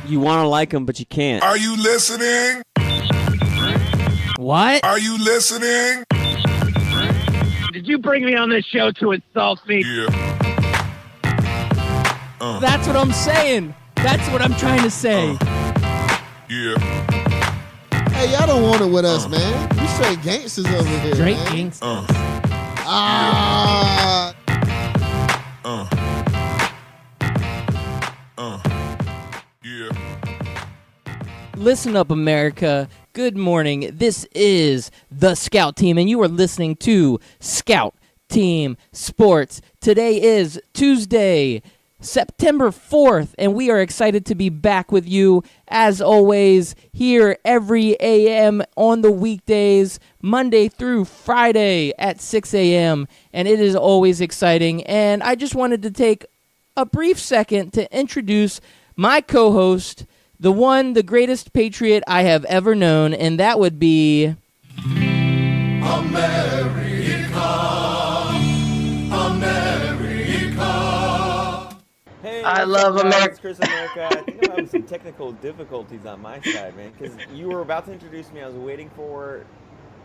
You want to like them, but you can't. Are you listening? What? Are you listening? Did you bring me on this show to insult me? Yeah. That's what I'm saying. That's what I'm trying to say. Yeah. Hey, y'all don't want it with us, man. We straight gangsters over here. Straight man. gangsters. Ah. Yeah. Listen up, America. Good morning. This is the Scout Team, and you are listening to Scout Team Sports. Today is Tuesday, September 4th, and we are excited to be back with you, as always, here every a.m. on the weekdays, Monday through Friday at 6 a.m., and it is always exciting. And I just wanted to take a brief second to introduce my co-host, the one, the greatest patriot I have ever known, and that would be... Hey, I love America. It's Chris America. I think I'm having some technical difficulties on my side, man. Because you were about to introduce me. I was waiting for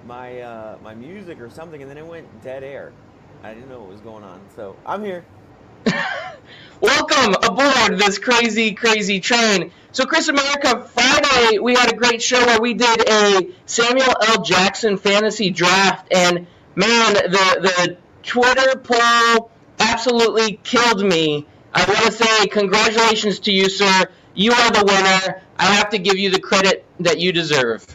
my my music or something, and then it went dead air. I didn't know what was going on. So I'm here. Welcome aboard this crazy, crazy train. So, Chris America, Friday we had a great show where we did a Samuel L. Jackson fantasy draft, and man, the Twitter poll absolutely killed me. I want to say congratulations to you, sir. You are the winner. I have to give you the credit that you deserve.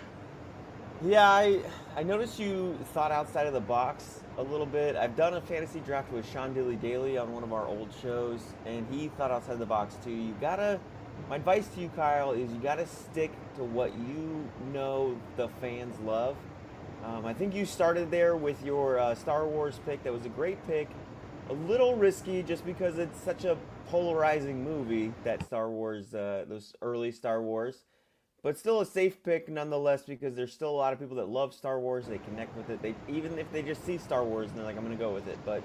Yeah, I noticed you thought outside of the box a little bit. I've done a fantasy draft with Sean Dilly Daly on one of our old shows, and he thought outside the box too. My advice to you, Kyle, is you gotta stick to what you know the fans love. I think you started there with your Star Wars pick. That was a great pick. A little risky just because it's such a polarizing movie, that Star Wars, those early Star Wars. But still a safe pick nonetheless, because there's still a lot of people that love Star Wars. They connect with it. Even if they just see Star Wars and they're like, I'm going to go with it. But,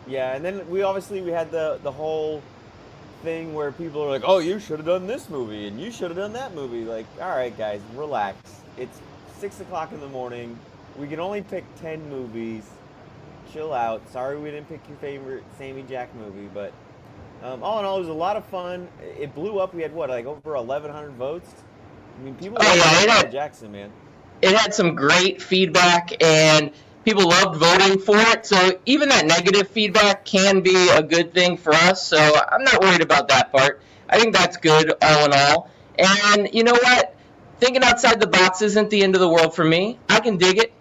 yeah, and then we had the whole thing where people are like, oh, you should have done this movie and you should have done that movie. Like, all right, guys, relax. It's 6 o'clock in the morning. We can only pick 10 movies. Chill out. Sorry we didn't pick your favorite Sammy Jack movie, but all in all, it was a lot of fun. It blew up. We had over 1,100 votes. I mean, people love Samuel Jackson, man. It had some great feedback, and people loved voting for it. So even that negative feedback can be a good thing for us. So I'm not worried about that part. I think that's good all in all. And you know what? Thinking outside the box isn't the end of the world for me. I can dig it.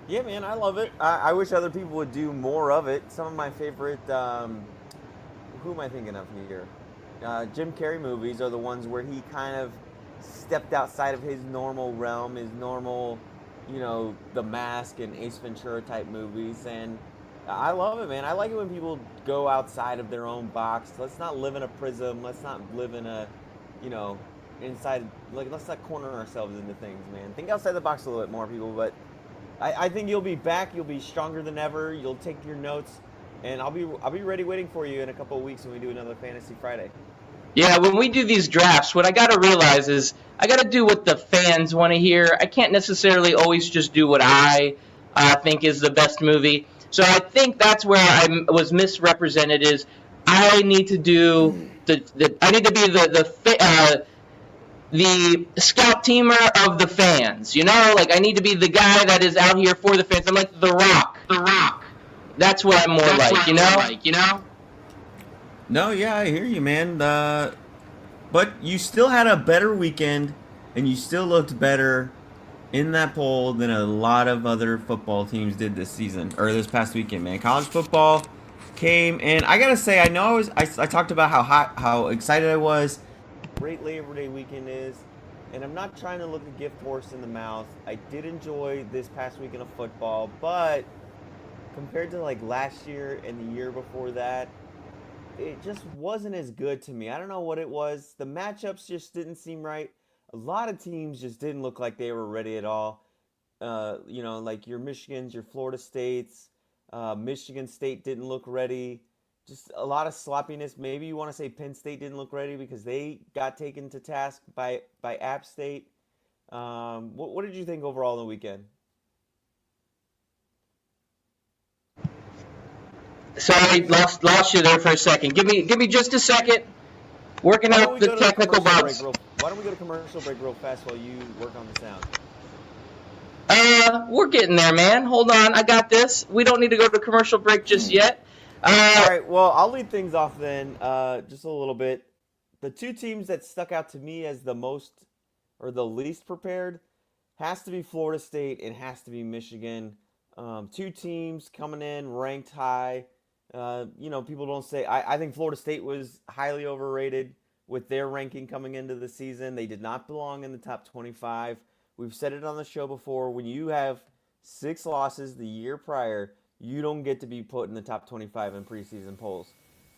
Yeah, man, I love it. I wish other people would do more of it. Some of my favorite, who am I thinking of here? Jim Carrey movies are the ones where he kind of stepped outside of his normal realm, his normal, The Mask and Ace Ventura type movies. And I love it, man. I like it when people go outside of their own box. Let's not live in a prism. Let's not live in a, inside, let's not corner ourselves into things, man. Think outside the box a little bit more, people, but I think you'll be back. You'll be stronger than ever. You'll take your notes, and I'll be ready waiting for you in a couple of weeks when we do another Fantasy Friday. Yeah, when we do these drafts, what I got to realize is I got to do what the fans want to hear. I can't necessarily always just do what I think is the best movie. So I think that's where I was misrepresented. Is I need to do I need to be the scout teamer of the fans, like I need to be the guy that is out here for the fans. I'm like The Rock. That's what I'm more like, No, yeah, I hear you, man. But you still had a better weekend, and you still looked better in that poll than a lot of other football teams did this season, or this past weekend, man. College football came, and I gotta say, I talked about how excited I was. Great Labor Day weekend is, and I'm not trying to look a gift horse in the mouth. I did enjoy this past weekend of football, but compared to last year and the year before that, it just wasn't as good to me. I don't know what it was. The matchups just didn't seem right. A lot of teams just didn't look like they were ready at all. Like your Michigans, your Florida States. Michigan State didn't look ready. just a lot of sloppiness. Maybe you want to say Penn State didn't look ready because they got taken to task by App State. What did you think overall on the weekend? Sorry, lost you there for a second. Give me just a second. Working Why don't out we the go to technical commercial break bugs. why don't we go to commercial break real fast while you work on the sound? We're getting there, man. Hold on, I got this. We don't need to go to commercial break just yet. All right, well, I'll lead things off then, just a little bit. The two teams that stuck out to me as the most or the least prepared has to be Florida State and has to be Michigan. Two teams coming in ranked high. People don't say. I think Florida State was highly overrated with their ranking coming into the season. They did not belong in the top 25. We've said it on the show before. When you have 6 losses the year prior, you don't get to be put in the top 25 in preseason polls.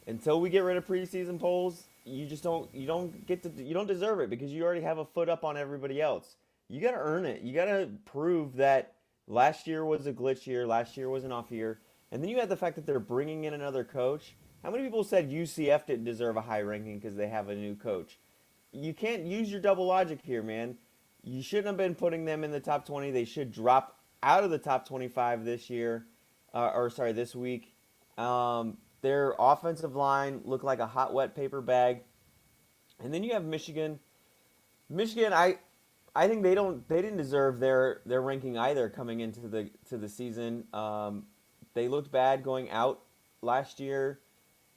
Until we get rid of preseason polls, you don't deserve it because you already have a foot up on everybody else. You got to earn it. You got to prove that last year was a glitch year, last year was an off year. And then you have the fact that they're bringing in another coach. How many people said UCF didn't deserve a high ranking because they have a new coach? You can't use your double logic here, man. You shouldn't have been putting them in the top 20. They should drop out of the top 25 this week. Their offensive line looked like a hot, wet paper bag. And then you have Michigan. Michigan, I think they didn't deserve their ranking either coming into the season. They looked bad going out last year.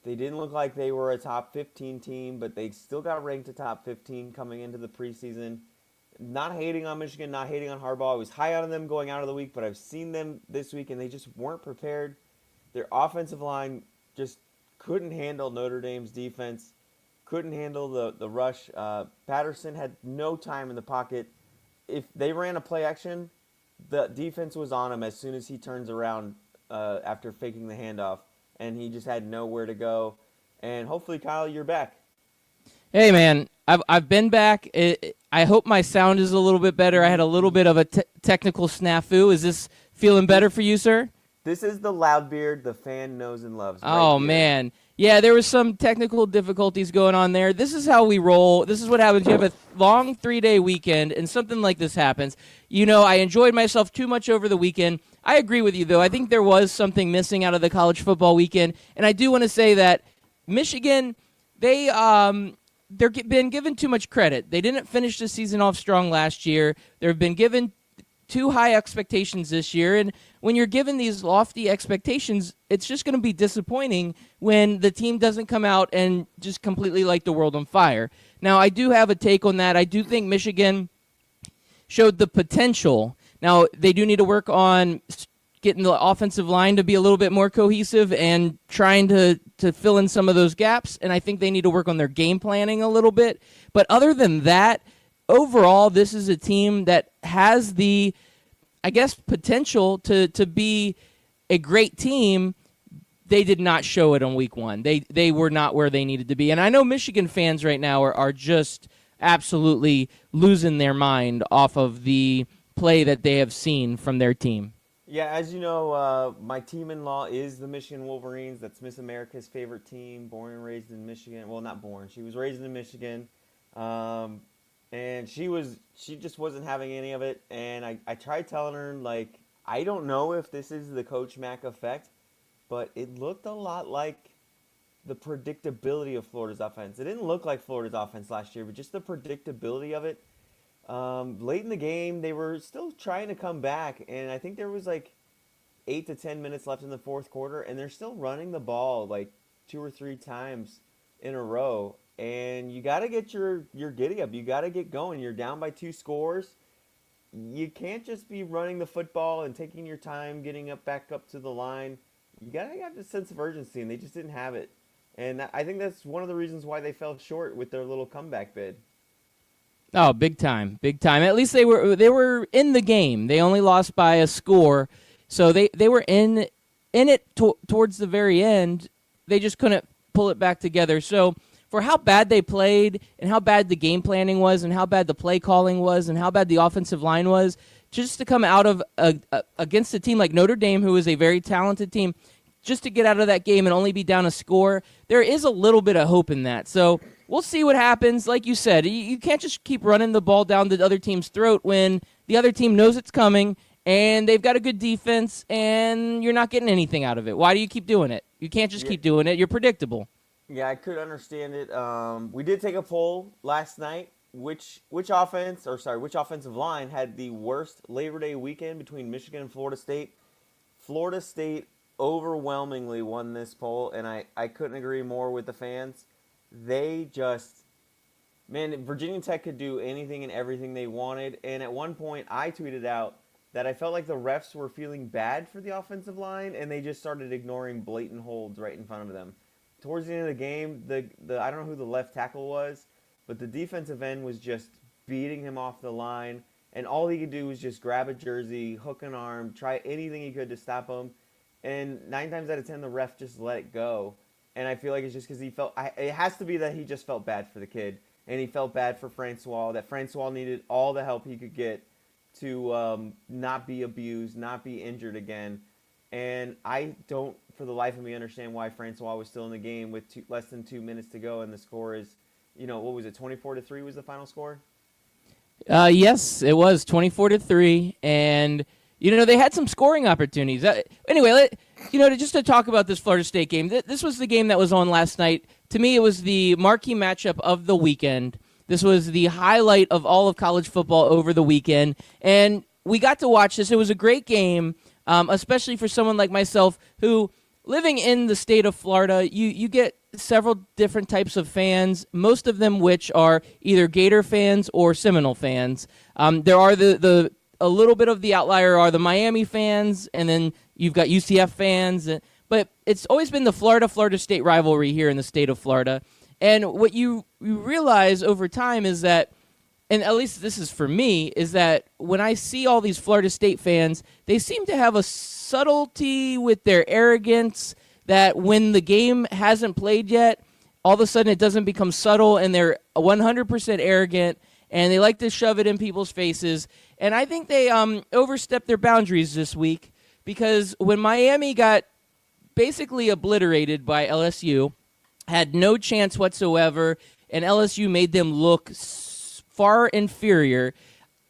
They didn't look like they were a top 15 team, but they still got ranked a top 15 coming into the preseason. Not hating on Michigan, not hating on Harbaugh. I was high on them going out of the week, but I've seen them this week, and they just weren't prepared. Their offensive line just couldn't handle Notre Dame's defense, couldn't handle the rush. Patterson had no time in the pocket. If they ran a play action, the defense was on him as soon as he turns around after faking the handoff, and he just had nowhere to go. And hopefully, Kyle, you're back. Hey, man, I've been back. I hope my sound is a little bit better. I had a little bit of a technical snafu. Is this feeling better for you, sir? This is the Loudbeard the fan knows and loves. Oh, here. man. Yeah, there was some technical difficulties going on there. This is how we roll. This is what happens. You have a long 3-day weekend, and something like this happens. I enjoyed myself too much over the weekend. I agree with you, though. I think there was something missing out of the college football weekend, and I do want to say that Michigan, they're been given too much credit. They didn't finish the season off strong last year. They've been given too high expectations this year, and when you're given these lofty expectations, it's just going to be disappointing when the team doesn't come out and just completely light the world on fire. Now, I do have a take on that. I do think Michigan showed the potential. Now, they do need to work on getting the offensive line to be a little bit more cohesive and trying to fill in some of those gaps, and I think they need to work on their game planning a little bit. But other than that, overall, this is a team that has the, I guess, potential to be a great team. They did not show it on week 1. They were not where they needed to be. And I know Michigan fans right now are just absolutely losing their mind off of the play that they have seen from their team. Yeah, as you know, my team-in-law is the Michigan Wolverines. That's Miss America's favorite team, born and raised in Michigan. Well, not born. She was raised in Michigan. And she just wasn't having any of it. And I tried telling her, like, I don't know if this is the Coach Mack effect, but it looked a lot like the predictability of Florida's offense. It didn't look like Florida's offense last year, but just the predictability of it. Late in the game, they were still trying to come back, and I think there was like 8 to 10 minutes left in the fourth quarter, and they're still running the ball like 2 or 3 times in a row. And you got to get your giddy up. You got to get going. You're down by 2 scores. You can't just be running the football and taking your time getting back up to the line. You got to have a sense of urgency, and they just didn't have it. And I think that's one of the reasons why they fell short with their little comeback bid. Oh, big time, big time. At least they were in the game. They only lost by a score, so they were in it towards the very end. They just couldn't pull it back together. So for how bad they played and how bad the game planning was and how bad the play calling was and how bad the offensive line was, just to come out of against a team like Notre Dame, who is a very talented team, just to get out of that game and only be down a score, there is a little bit of hope in that. So we'll see what happens. Like you said, you can't just keep running the ball down the other team's throat when the other team knows it's coming and they've got a good defense and you're not getting anything out of it. Why do you keep doing it? You can't just keep doing it. You're predictable. Yeah, I could understand it. We did take a poll last night. Which offensive line had the worst Labor Day weekend between Michigan and Florida State? Florida State overwhelmingly won this poll, and I couldn't agree more with the fans. They just, man, Virginia Tech could do anything and everything they wanted. And at one point, I tweeted out that I felt like the refs were feeling bad for the offensive line, and they just started ignoring blatant holds right in front of them. Towards the end of the game, the I don't know who the left tackle was, but the defensive end was just beating him off the line, and all he could do was just grab a jersey, hook an arm, try anything he could to stop him. And 9 times out of 10, the ref just let it go. And I feel like it's just because it has to be that he just felt bad for the kid. And he felt bad for Francois, that Francois needed all the help he could get to not be abused, not be injured again. And I don't, for the life of me, understand why Francois was still in the game with less than 2 minutes to go, and the score is, what was it, 24-3 was the final score? Yes, it was 24-3, and they had some scoring opportunities. Anyway, just to talk about this Florida State game, this was the game that was on last night. To me, it was the marquee matchup of the weekend. This was the highlight of all of college football over the weekend, and we got to watch this. It was a great game, especially for someone like myself who, living in the state of Florida, you get several different types of fans, most of them which are either Gator fans or Seminole fans. There are a little bit of the outlier are the Miami fans, and then you've got UCF fans. But it's always been the Florida State rivalry here in the state of Florida. And what you realize over time is that, and at least this is for me, is that when I see all these Florida State fans, they seem to have a subtlety with their arrogance that when the game hasn't played yet, all of a sudden it doesn't become subtle and they're 100% arrogant and they like to shove it in people's faces. And I think they overstepped their boundaries this week because when Miami got basically obliterated by LSU, had no chance whatsoever, and LSU made them look far inferior,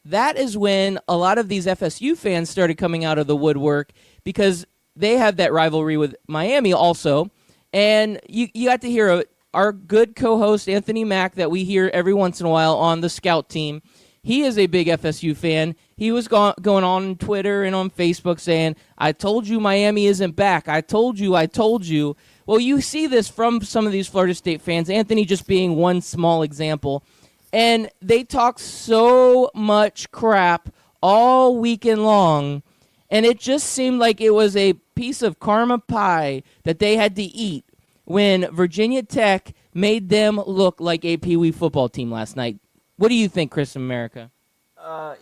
that is when a lot of these FSU fans started coming out of the woodwork because they have that rivalry with Miami also. And you got to hear our good co-host, Anthony Mack, that we hear every once in a while on the Scout team. He is a big FSU fan. He was going on Twitter and on Facebook saying, I told you Miami isn't back. I told you. Well, you see this from some of these Florida State fans, Anthony just being one small example. And they talk so much crap all weekend long, and it just seemed like it was a piece of karma pie that they had to eat when Virginia Tech made them look like a Pee Wee football team last night. What do you think, Chris America?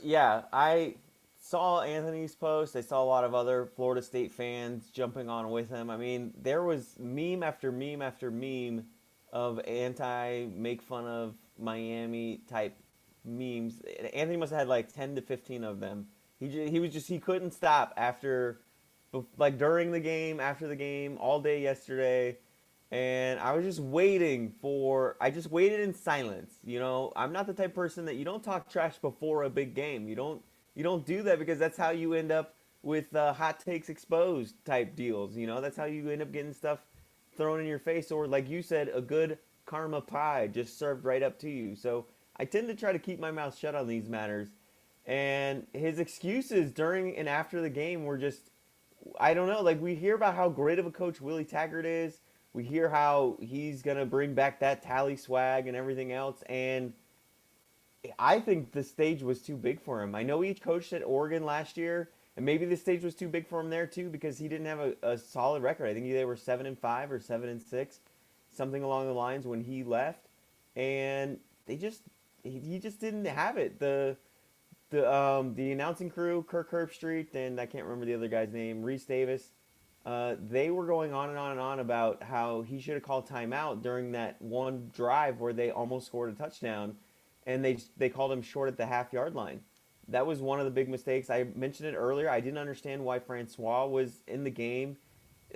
Yeah, I saw Anthony's post. I saw a lot of other Florida State fans jumping on with him. I mean, there was meme after meme after meme of make fun of Miami type memes. Anthony must have had like 10 to 15 of them. He couldn't stop during the game, after the game, all day yesterday. And I was just I just waited in silence. I'm not the type of person that you don't talk trash before a big game. You don't do that because that's how you end up with hot takes exposed type deals. That's how you end up getting stuff thrown in your face, or like you said, a good karma pie just served right up to you. So I tend to try to keep my mouth shut on these matters. And his excuses during and after the game were just, I don't know, like we hear about how great of a coach Willie Taggart is. We hear how he's going to bring back that tally swag and everything else. And I think the stage was too big for him. I know he coached at Oregon last year, and maybe the stage was too big for him there too because he didn't have a solid record. I think they were 7-5 or 7-6, something along the lines when he left. And he just didn't have it. The announcing crew, Kirk Herbstreit, and I can't remember the other guy's name, Reese Davis, they were going on and on and on about how he should have called timeout during that one drive where they almost scored a touchdown, and they called him short at the half-yard line. That was one of the big mistakes. I mentioned it earlier. I didn't understand why Francois was in the game.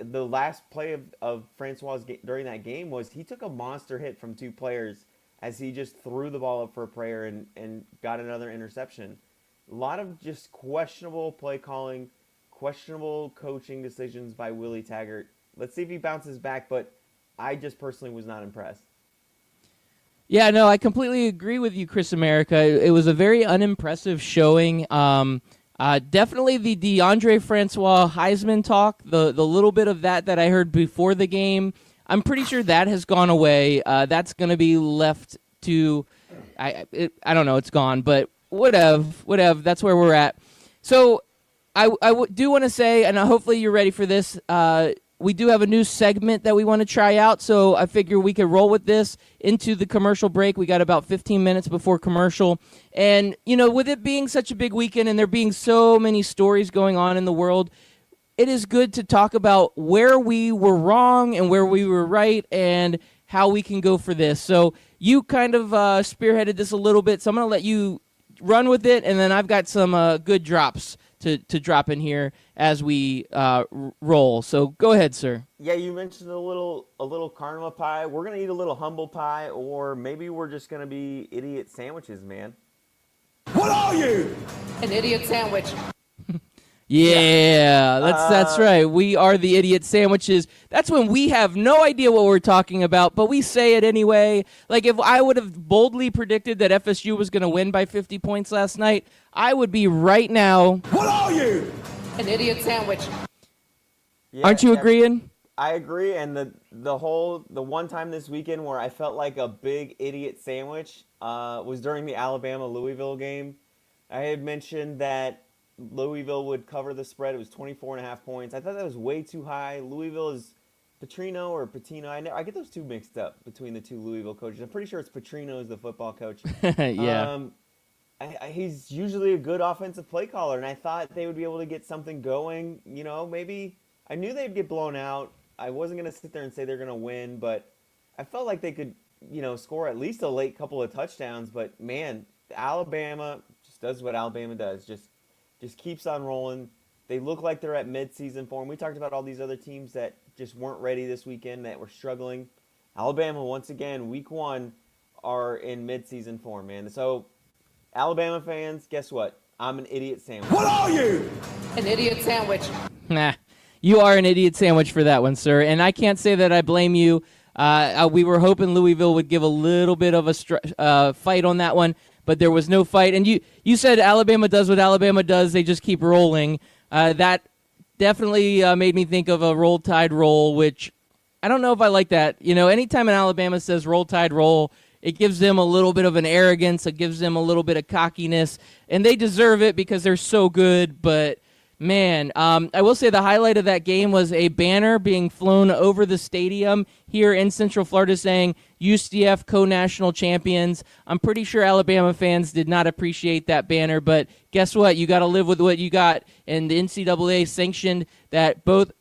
the last play of Francois during that game was he took a monster hit from two players as he just threw the ball up for a prayer and got another interception. A lot of just questionable play calling, questionable coaching decisions by Willie Taggart. Let's see if he bounces back, but I just personally was not impressed. Yeah, no, I completely agree with you, Chris America. It was a very unimpressive showing. Definitely the DeAndre Francois Heisman talk, the little bit of that I heard before the game, I'm pretty sure that has gone away. That's going to be left to, I don't know, it's gone, but whatever. That's where we're at. So I do want to say, and hopefully you're ready for this, we do have a new segment that we want to try out, so I figure we could roll with this into the commercial break. We got about 15 minutes before commercial. And, with it being such a big weekend and there being so many stories going on in the world, it is good to talk about where we were wrong and where we were right and how we can go for this. So you kind of spearheaded this a little bit, so I'm going to let you run with it, and then I've got some good drops to drop in here as we roll. So go ahead, sir. Yeah, you mentioned a little carnival pie. We're gonna eat a little humble pie, or maybe we're just gonna be idiot sandwiches, man. What are you? An idiot sandwich. Yeah, that's right. We are the idiot sandwiches. That's when we have no idea what we're talking about, but we say it anyway. Like if I would have boldly predicted that FSU was going to win by 50 points last night, I would be right now. What are you? An idiot sandwich. Yeah, Aren't you agreeing? I agree, and the one time this weekend where I felt like a big idiot sandwich was during the Alabama-Louisville game. I had mentioned that Louisville would cover the spread. It was 24.5 points. I thought that was way too high. Louisville is Petrino or Patino. I get those two mixed up between the two Louisville coaches. I'm pretty sure it's Petrino is the football coach. Yeah. He's usually a good offensive play caller, and I thought they would be able to get something going. Maybe I knew they'd get blown out. I wasn't going to sit there and say they're going to win, but I felt like they could, score at least a late couple of touchdowns. But, man, Alabama just does what Alabama does. Just keeps on rolling. They look like they're at mid-season form. We talked about all these other teams that just weren't ready this weekend, that were struggling. Alabama, once again, week one, are in mid-season form, man. So, Alabama fans, guess what? I'm an idiot sandwich. What are you? An idiot sandwich. Nah, you are an idiot sandwich for that one, sir. And I can't say that I blame you. We were hoping Louisville would give a little bit of a fight on that one, but there was no fight. And you said Alabama does what Alabama does. They just keep rolling. That definitely made me think of a Roll Tide roll, which I don't know if I like that. Anytime an Alabama says Roll Tide roll, it gives them a little bit of an arrogance. It gives them a little bit of cockiness. And they deserve it because they're so good. But, man, I will say the highlight of that game was a banner being flown over the stadium here in Central Florida saying UCF co-national champions. I'm pretty sure Alabama fans did not appreciate that banner. But guess what? You got to live with what you got. And the NCAA sanctioned that both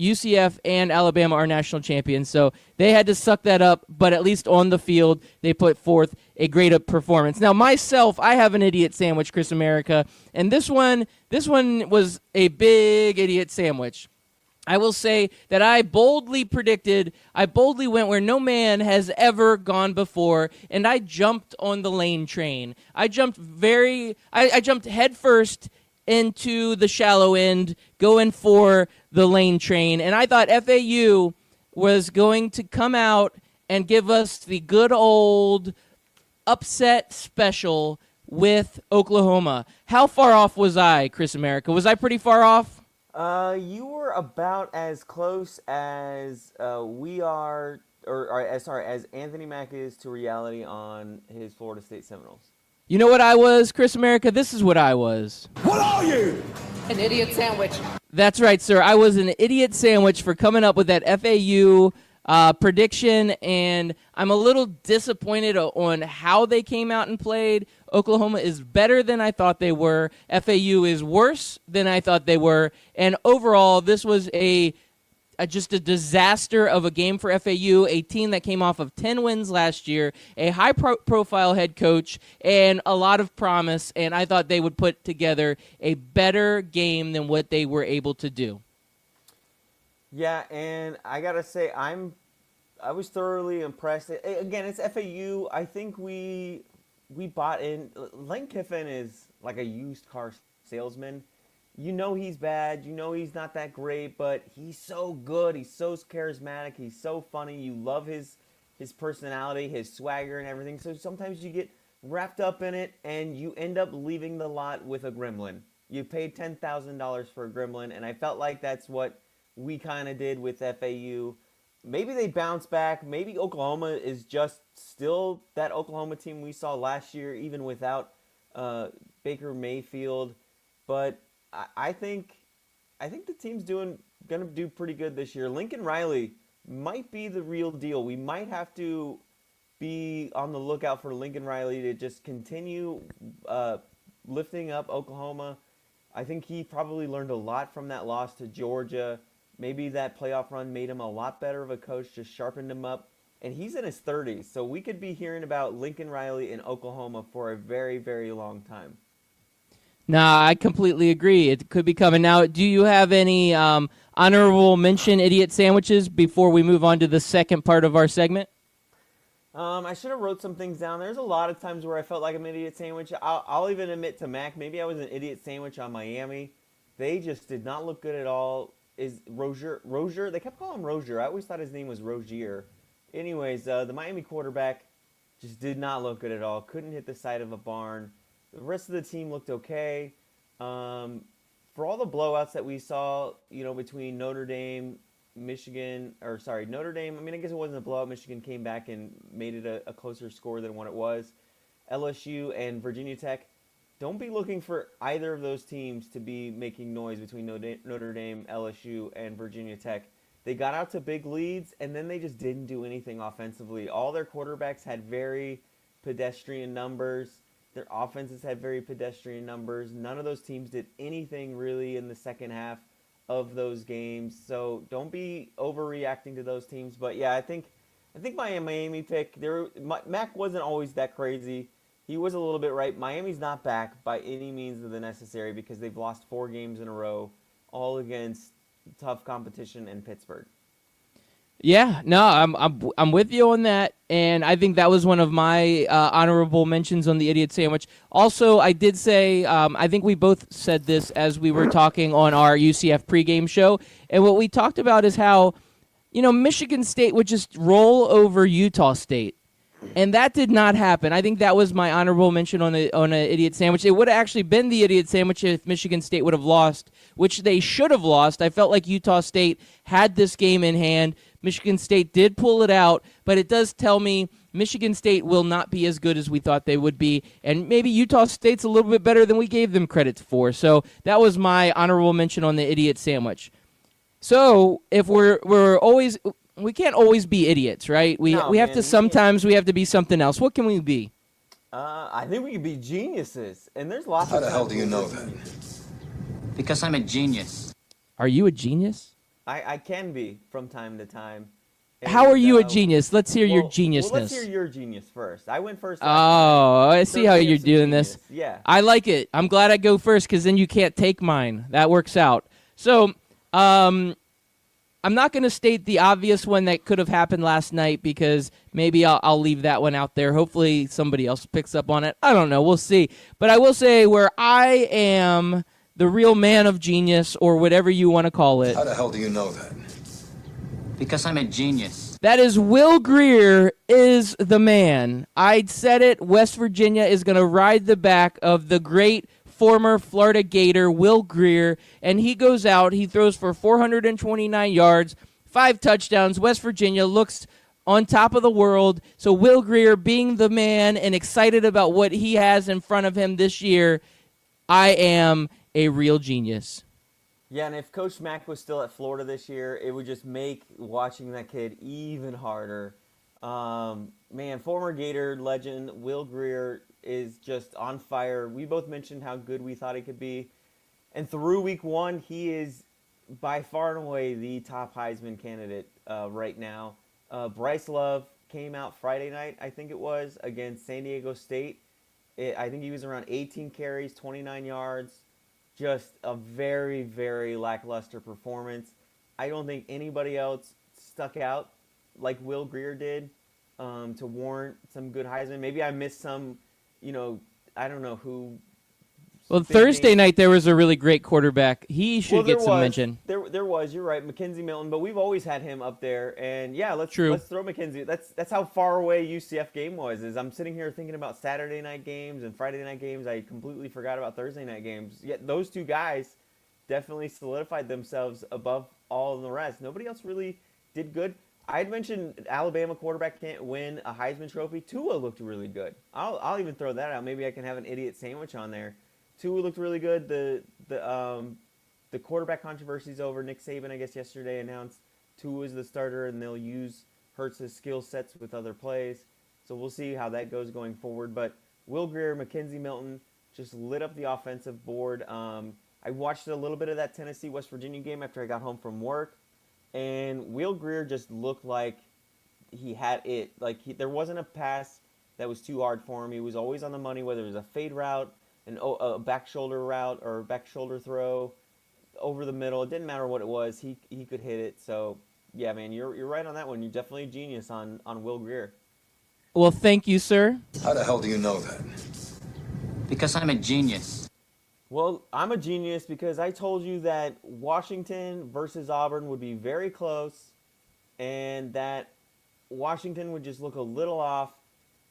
UCF and Alabama are national champions, so they had to suck that up, but at least on the field, they put forth a great performance. Now, myself, I have an idiot sandwich, Chris America, and this one was a big idiot sandwich. I will say that I boldly went where no man has ever gone before, and I jumped on the lane train. I jumped head first into the shallow end, going for the lane train. And I thought FAU was going to come out and give us the good old upset special with Oklahoma. How far off was I, Chris America? Was I pretty far off? You were about as close as we are, as Anthony Mack is to reality on his Florida State Seminoles. You know what I was, Chris America? This is what I was. What are you? An idiot sandwich. That's right, sir. I was an idiot sandwich for coming up with that FAU prediction, and I'm a little disappointed on how they came out and played. Oklahoma is better than I thought they were. FAU is worse than I thought they were. And overall, this was just a disaster of a game for FAU, a team that came off of 10 wins last year, a high-profile head coach, and a lot of promise, and I thought they would put together a better game than what they were able to do. Yeah, and I gotta say, I was thoroughly impressed. Again, it's FAU. I think we bought in. Lane Kiffin is like a used car salesman. You know he's bad. You know he's not that great, but he's so good. He's so charismatic. He's so funny. You love his personality, his swagger, and everything. So sometimes you get wrapped up in it, and you end up leaving the lot with a gremlin. You paid $10,000 for a gremlin, and I felt like that's what we kind of did with FAU. Maybe they bounce back. Maybe Oklahoma is just still that Oklahoma team we saw last year, even without Baker Mayfield. But I think the team's gonna do pretty good this year. Lincoln Riley might be the real deal. We might have to be on the lookout for Lincoln Riley to just continue lifting up Oklahoma. I think he probably learned a lot from that loss to Georgia. Maybe that playoff run made him a lot better of a coach, just sharpened him up. And he's in his 30s, so we could be hearing about Lincoln Riley in Oklahoma for a very, very long time. Nah, I completely agree. It could be coming. Now, do you have any honorable mention idiot sandwiches before we move on to the second part of our segment? I should have wrote some things down. There's a lot of times where I felt like an idiot sandwich. I'll even admit to Mac, maybe I was an idiot sandwich on Miami. They just did not look good at all. Is Rozier? They kept calling him Rozier. I always thought his name was Rozier. Anyways, the Miami quarterback just did not look good at all. Couldn't hit the side of a barn. The rest of the team looked okay. For all the blowouts that we saw, between Notre Dame, Michigan, or sorry, Notre Dame. I mean, I guess it wasn't a blowout. Michigan came back and made it a closer score than what it was. LSU and Virginia Tech. Don't be looking for either of those teams to be making noise between Notre Dame, LSU, and Virginia Tech. They got out to big leads, and then they just didn't do anything offensively. All their quarterbacks had very pedestrian numbers. Their offenses had very pedestrian numbers. None of those teams did anything really in the second half of those games. So don't be overreacting to those teams. But yeah, I think my Miami pick, Mac wasn't always that crazy. He was a little bit right. Miami's not back by any means of the necessary because they've lost 4 games in a row, all against tough competition in Pittsburgh. Yeah, no, I'm with you on that, and I think that was one of my honorable mentions on the idiot sandwich. Also, I did say I think we both said this as we were talking on our UCF pregame show, and what we talked about is how Michigan State would just roll over Utah State. And that did not happen. I think that was my honorable mention on an idiot sandwich. It would have actually been the idiot sandwich if Michigan State would have lost, which they should have lost. I felt like Utah State had this game in hand. Michigan State did pull it out, but it does tell me Michigan State will not be as good as we thought they would be, and maybe Utah State's a little bit better than we gave them credit for. So that was my honorable mention on the idiot sandwich. So if we can't always be idiots, right? We have to sometimes we have to be something else. What can we be? I think we could be geniuses, and there's lots. How the hell do you know that? Because I'm a genius. Are you a genius? I can be from time to time. How are you a genius? Let's hear your geniusness. Well, let's hear your genius first. I went first. Oh, I see how you're doing this. Yeah. I like it. I'm glad I go first because then you can't take mine. That works out. So, I'm not going to state the obvious one that could have happened last night because maybe I'll leave that one out there. Hopefully somebody else picks up on it. I don't know. We'll see. But I will say where I am the real man of genius or whatever you want to call it. How the hell do you know that? Because I'm a genius. That is Will Grier is the man. I'd said it. West Virginia is going to ride the back of the great former Florida Gator, Will Grier, and he goes out. He throws for 429 yards, 5 touchdowns. West Virginia looks on top of the world. So Will Grier being the man and excited about what he has in front of him this year, I am a real genius. Yeah, and if Coach Mack was still at Florida this year, it would just make watching that kid even harder. Man, former Gator legend Will Grier is just on fire. We both mentioned how good we thought he could be. And through week 1, he is by far and away the top Heisman candidate right now. Bryce Love came out Friday night, I think it was, against San Diego State. I think he was around 18 carries, 29 yards. Just a very, very lackluster performance. I don't think anybody else stuck out like Will Greer did to warrant some good Heisman. Maybe I missed some, I don't know who. Well, big Thursday name- night there was a really great quarterback. He should Well, get there some was. mention. There was. You're right, Mackenzie Milton. But we've always had him up there, and yeah, let's True. throw Mackenzie. That's how far away UCF game was. Is I'm sitting here thinking about Saturday night games and Friday night games. I completely forgot about Thursday night games. Yet those two guys definitely solidified themselves above all of the rest. Nobody else really did good. I had mentioned Alabama quarterback can't win a Heisman Trophy. Tua looked really good. I'll even throw that out. Maybe I can have an idiot sandwich on there. Tua looked really good. The quarterback controversy's over. Nick Saban, I guess, yesterday announced Tua is the starter, and they'll use Hurts' skill sets with other plays. So we'll see how that goes going forward. But Will Greer, Mackenzie Milton just lit up the offensive board. I watched a little bit of that Tennessee-West Virginia game after I got home from work, and Will Greer just looked like he had it. There wasn't a pass that was too hard for him. He was always on the money, whether it was a fade route, a back shoulder route, or back shoulder throw over the middle. It didn't matter what it was. He could hit it. So, yeah, man, you're right on that one. You're definitely a genius on Will Greer. Well, thank you, sir. How the hell do you know that? Because I'm a genius. Well, I'm a genius because I told you that Washington versus Auburn would be very close and that Washington would just look a little off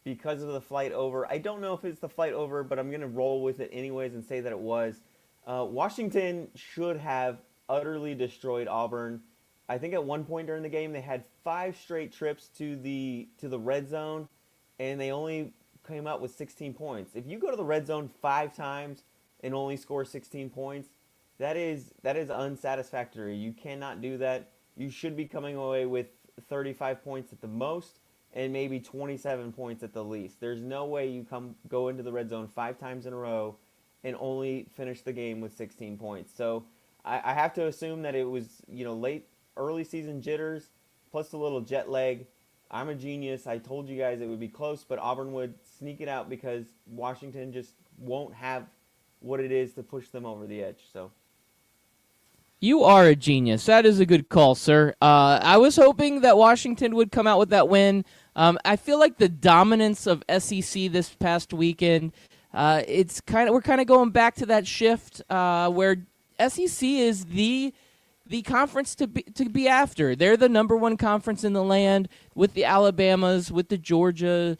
because of the flight over. I don't know if it's the flight over, but I'm going to roll with it anyways and say that it was. Washington should have utterly destroyed Auburn. I think at one point during the game they had 5 straight trips to the red zone, and they only came out with 16 points. If you go to the red zone 5 times and only score 16 points, that is unsatisfactory. You cannot do that. You should be coming away with 35 points at the most and maybe 27 points at the least. There's no way you go into the red zone 5 times in a row and only finish the game with 16 points. So I have to assume that it was early season jitters plus a little jet lag. I'm a genius. I told you guys it would be close, but Auburn would sneak it out because Washington just won't have what it is to push them over the edge. So You are a genius. That is a good call, sir. I was hoping that Washington would come out with that win. I feel like the dominance of SEC this past weekend, we're kind of going back to that shift where SEC is the conference to be after. They're the number one conference in the land with the Alabamas, with the Georgia.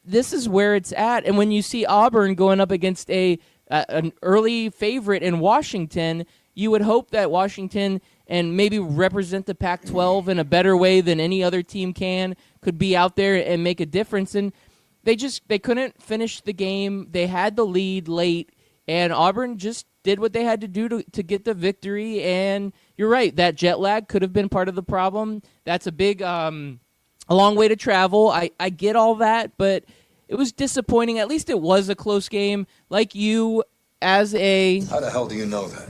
This is where it's at. And when you see Auburn going up against an early favorite in Washington, you would hope that Washington and maybe represent the Pac-12 in a better way than any other team could be out there and make a difference. And they couldn't finish the game. They had the lead late, and Auburn just did what they had to do to get the victory. And you're right, that jet lag could have been part of the problem. That's a big, a long way to travel. I get all that, but it was disappointing. At least it was a close game. Like you, as a... How the hell do you know that?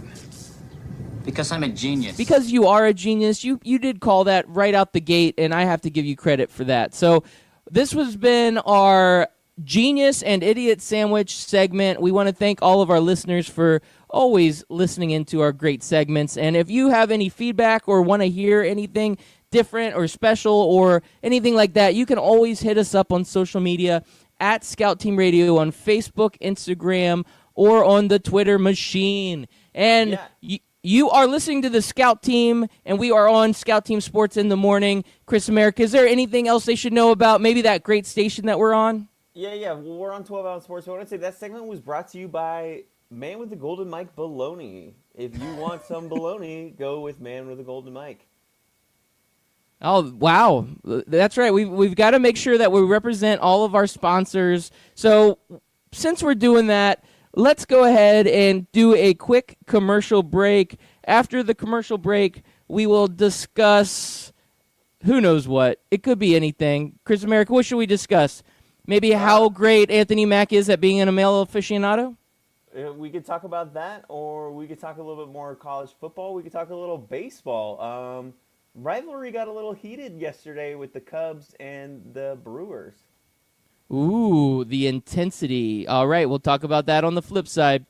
Because I'm a genius. Because you are a genius. You did call that right out the gate, and I have to give you credit for that. So this has been our Genius and Idiot Sandwich segment. We want to thank all of our listeners for always listening into our great segments. And if you have any feedback or want to hear anything different or special or anything like that, you can always hit us up on social media at Scout Team Radio on Facebook, Instagram, or on the Twitter machine. And you are listening to the Scout Team, and we are on Scout Team Sports in the Morning. Chris America, is there anything else they should know about maybe that great station that we're on? Yeah. Well, we're on 12 Hour Sports. So I want to say that segment was brought to you by Man with the Golden Mike Baloney. If you want some baloney, go with Man with the Golden Mike. Oh, wow. That's right. We've got to make sure that we represent all of our sponsors. So since we're doing that, let's go ahead and do a quick commercial break. After the commercial break, we will discuss who knows what. It could be anything. Chris America, what should we discuss? Maybe how great Anthony Mack is at being a male aficionado? We could talk about that, or we could talk a little bit more college football. We could talk a little baseball. Rivalry got a little heated yesterday with the Cubs and the Brewers. Ooh, the intensity. All right, we'll talk about that on the flip side.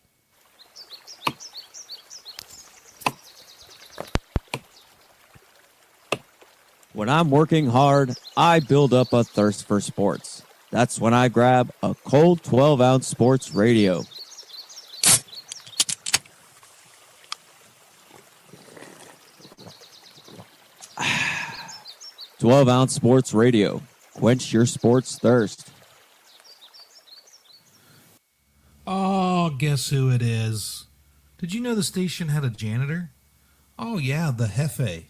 When I'm working hard, I build up a thirst for sports. That's when I grab a cold 12-ounce sports radio. "12-ounce sports radio. Quench your sports thirst." Oh, guess who it is? Did you know the station had a janitor? Oh yeah, the Hefe,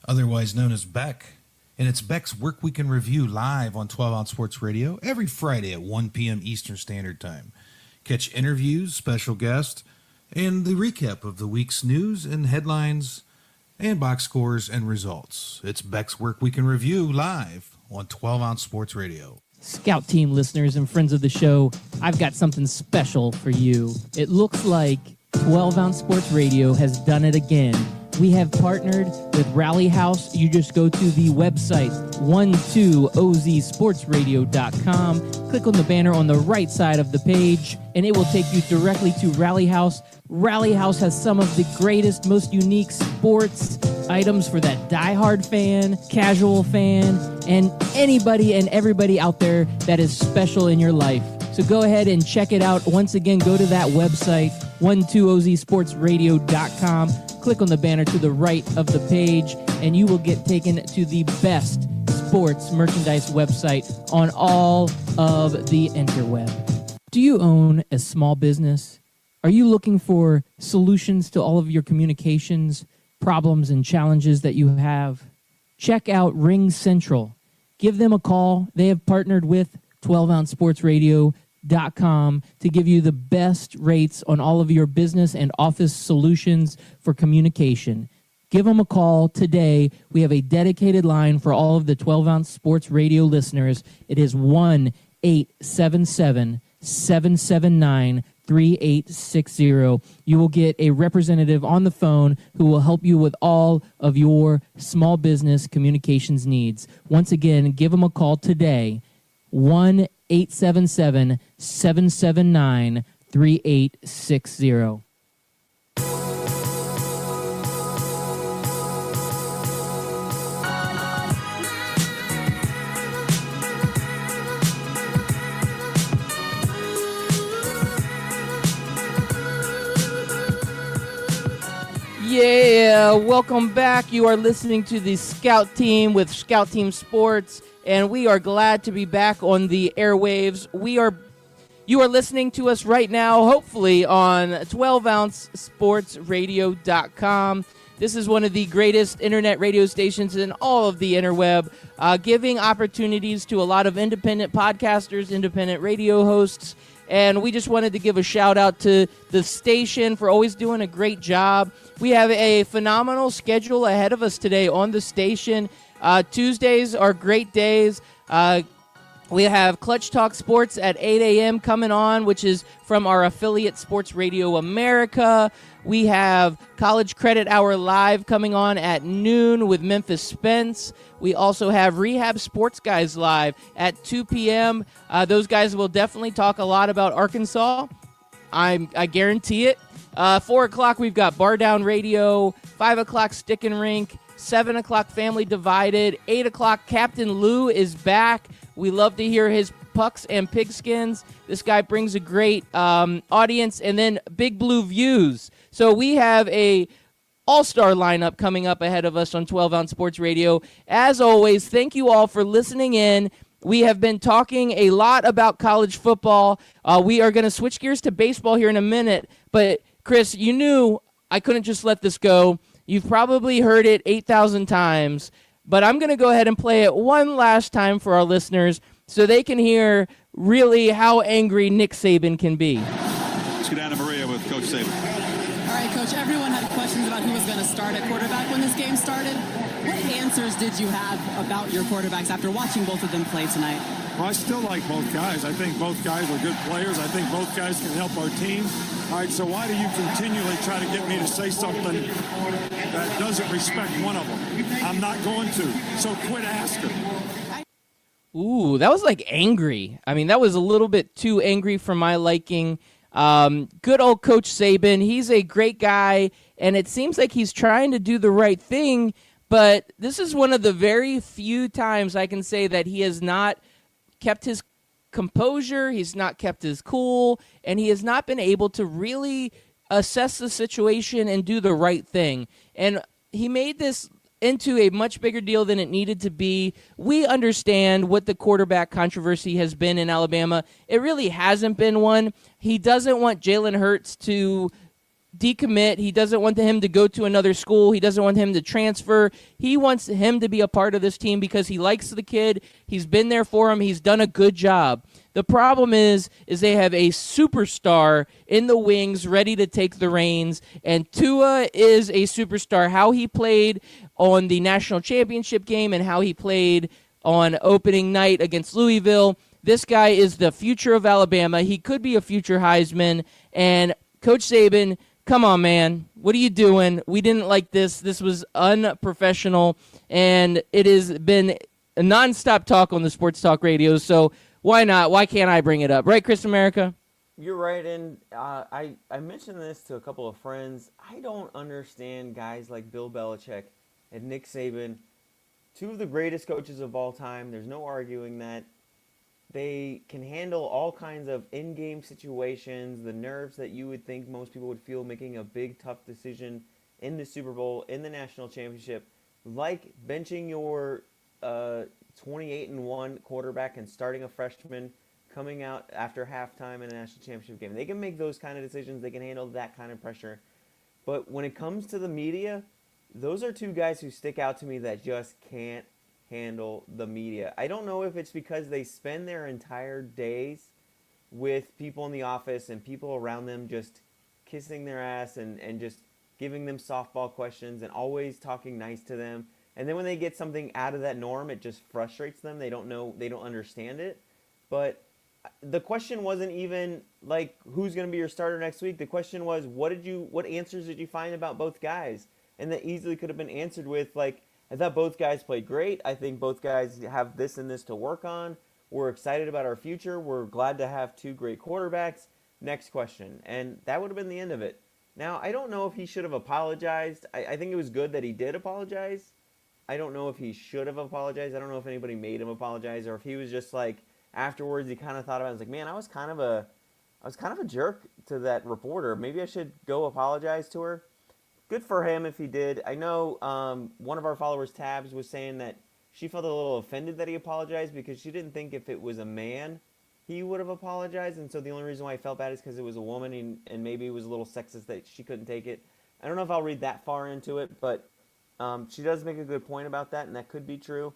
otherwise known as Beck. And it's Beck's Work Week in Review live on 12-ounce sports radio every Friday at 1 p.m. Eastern Standard Time. Catch interviews, special guests, and the recap of the week's news and headlines and box scores and results. It's Beck's Work Week in Review live on 12-ounce sports radio. Scout Team listeners and friends of the show, I've got something special for you. It looks like 12-ounce sports radio has done it again. We have partnered with Rally House. You just go to the website 12ozsportsradio.com. Click on the banner on the right side of the page, and it will take you directly to Rally House. Rally House has some of the greatest, most unique sports items for that diehard fan, casual fan, and anybody and everybody out there that is special in your life. So go ahead and check it out. Once again, go to that website, 12ozsportsradio.com. Click on the banner to the right of the page, and you will get taken to the best sports merchandise website on all of the interweb. Do you own a small business? Are you looking for solutions to all of your communications, problems, and challenges that you have? Check out Ring Central. Give them a call. They have partnered with 12ouncesportsradio.com to give you the best rates on all of your business and office solutions for communication. Give them a call today. We have a dedicated line for all of the 12-ounce sports radio listeners. It is 1-877-779-3860. You will get a representative on the phone who will help you with all of your small business communications needs. Once again, give them a call today, 1-877-779-3860. Yeah, welcome back. You are listening to the Scout Team with Scout Team Sports, and we are glad to be back on the airwaves. You are listening to us right now, hopefully on 12ouncesportsradio.com. This is one of the greatest internet radio stations in all of the interweb, giving opportunities to a lot of independent podcasters, independent radio hosts, and we just wanted to give a shout out to the station for always doing a great job. We have a phenomenal schedule ahead of us today on the station. Tuesdays are great days. We have Clutch Talk Sports at 8 a.m. coming on, which is from our affiliate Sports Radio America. We have College Credit Hour Live coming on at noon with Memphis Spence. We also have Rehab Sports Guys Live at 2 p.m. Those guys will definitely talk a lot about Arkansas. I guarantee it. 4 o'clock, we've got Bar Down Radio. 5 o'clock, Stick and Rink. 7 o'clock, Family Divided. 8 o'clock, Captain Lou is back. We love to hear his pucks and pigskins. This guy brings a great audience. And then Big Blue Views. So we have a all-star lineup coming up ahead of us on 12-ounce Sports Radio. As always, thank you all for listening in. We have been talking a lot about college football. We are going to switch gears to baseball here in a minute. But, Chris, you knew I couldn't just let this go. You've probably heard it 8,000 times. But I'm going to go ahead and play it one last time for our listeners so they can hear really how angry Nick Saban can be. Let's get down to Maria with Coach Saban. All right, Coach, everyone had questions about who was going to start at quarterback when this game started. What answers did you have about your quarterbacks after watching both of them play tonight? Well, I still like both guys. I think both guys are good players. I think both guys can help our team. All right, so why do you continually try to get me to say something that doesn't respect one of them? I'm not going to, so quit asking. Ooh, that was like angry. I mean, that was a little bit too angry for my liking. Good old Coach Saban. He's a great guy, and it seems like he's trying to do the right thing, but this is one of the very few times I can say that he has not kept his composure, he's not kept his cool, and he has not been able to really assess the situation and do the right thing. And he made this into a much bigger deal than it needed to be. We understand what the quarterback controversy has been in Alabama. It really hasn't been one. He doesn't want Jalen Hurts to decommit. He doesn't want him to go to another school. He doesn't want him to transfer. He wants him to be a part of this team because he likes the kid. He's been there for him. He's done a good job. The problem is they have a superstar in the wings ready to take the reins, and Tua is a superstar. How he played on the national championship game and how he played on opening night against Louisville, this guy is the future of Alabama. He could be a future Heisman, and Coach Saban, come on, man. What are you doing? We didn't like this. This was unprofessional, and it has been a nonstop talk on the sports talk radio, so why not? Why can't I bring it up? Right, Chris America? You're right, and I mentioned this to a couple of friends. I don't understand guys like Bill Belichick and Nick Saban, two of the greatest coaches of all time. There's no arguing that. They can handle all kinds of in-game situations, the nerves that you would think most people would feel making a big, tough decision in the Super Bowl, in the national championship, like benching your 28-1 quarterback and starting a freshman coming out after halftime in a national championship game. They can make those kind of decisions. They can handle that kind of pressure. But when it comes to the media, those are two guys who stick out to me that just can't handle the media. I don't know if it's because they spend their entire days with people in the office and people around them just kissing their ass and just giving them softball questions and always talking nice to them. And then when they get something out of that norm, it just frustrates them. They don't understand it. But the question wasn't even like who's going to be your starter next week. The question was what answers did you find about both guys? And that easily could have been answered with like, I thought both guys played great. I think both guys have this and this to work on. We're excited about our future. We're glad to have two great quarterbacks. Next question. And that would have been the end of it. Now, I don't know if he should have apologized. I think it was good that he did apologize. I don't know if he should have apologized. I don't know if anybody made him apologize or if he was just like, afterwards he kind of thought about it. I was like, man, I was kind of a jerk to that reporter. Maybe I should go apologize to her. Good for him if he did. I know one of our followers, Tabs, was saying that she felt a little offended that he apologized because she didn't think if it was a man, he would have apologized. And so the only reason why I felt bad is because it was a woman and maybe it was a little sexist that she couldn't take it. I don't know if I'll read that far into it, but she does make a good point about that, and that could be true.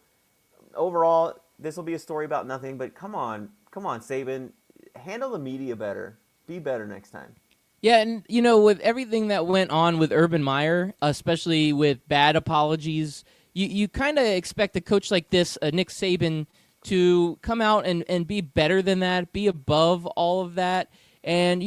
Overall, this will be a story about nothing, but come on, Saban. Handle the media better. Be better next time. Yeah, and, with everything that went on with Urban Meyer, especially with bad apologies, you kind of expect a coach like this, Nick Saban, to come out and be better than that, be above all of that. And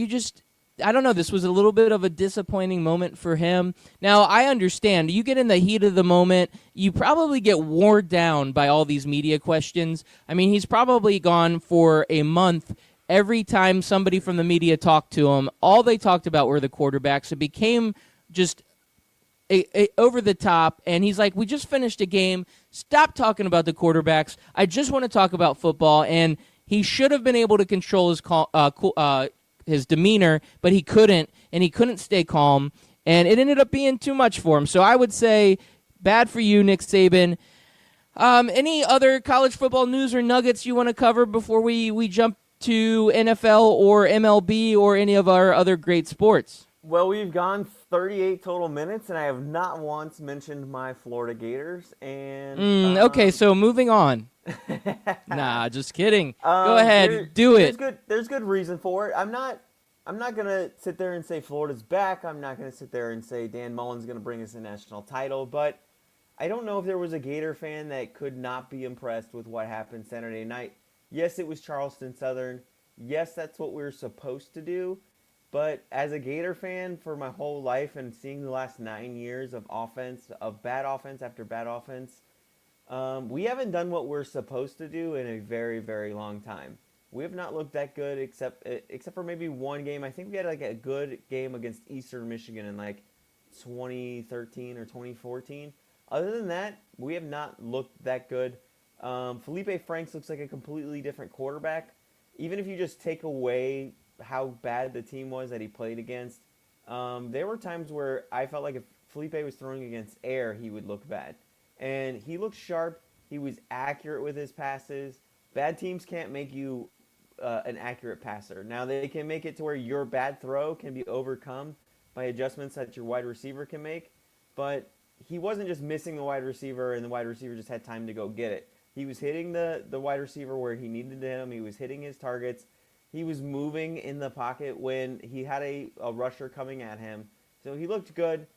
I don't know, this was a little bit of a disappointing moment for him. Now, I understand. You get in the heat of the moment, you probably get worn down by all these media questions. I mean, he's probably gone for a month. Every time somebody from the media talked to him, all they talked about were the quarterbacks. It became just over the top, and he's like, we just finished a game. Stop talking about the quarterbacks. I just want to talk about football, and he should have been able to control his demeanor, but he couldn't, and he couldn't stay calm, and it ended up being too much for him. So I would say, bad for you, Nick Saban. Any other college football news or nuggets you want to cover before we jump to NFL or MLB or any of our other great sports? Well, we've gone 38 total minutes, and I have not once mentioned my Florida Gators. And okay, so moving on. Nah, just kidding. Go ahead, do it. There's good reason for it. I'm not gonna sit there and say Florida's back. I'm not gonna sit there and say Dan Mullen's gonna bring us a national title. But I don't know if there was a Gator fan that could not be impressed with what happened Saturday night. Yes, it was Charleston Southern. Yes, that's what we were supposed to do. But as a Gator fan for my whole life and seeing the last 9 years of bad offense after bad offense, we haven't done what we're supposed to do in a very, very long time. We have not looked that good except for maybe one game. I think we had like a good game against Eastern Michigan in like 2013 or 2014. Other than that, we have not looked that good. Felipe Franks looks like a completely different quarterback. Even if you just take away how bad the team was that he played against, there were times where I felt like if Felipe was throwing against air, he would look bad. And he looked sharp. He was accurate with his passes. Bad teams can't make you an accurate passer. Now, they can make it to where your bad throw can be overcome by adjustments that your wide receiver can make. But he wasn't just missing the wide receiver and the wide receiver just had time to go get it. He was hitting the wide receiver where he needed to hit him. He was hitting his targets. He was moving in the pocket when he had a rusher coming at him. So he looked good.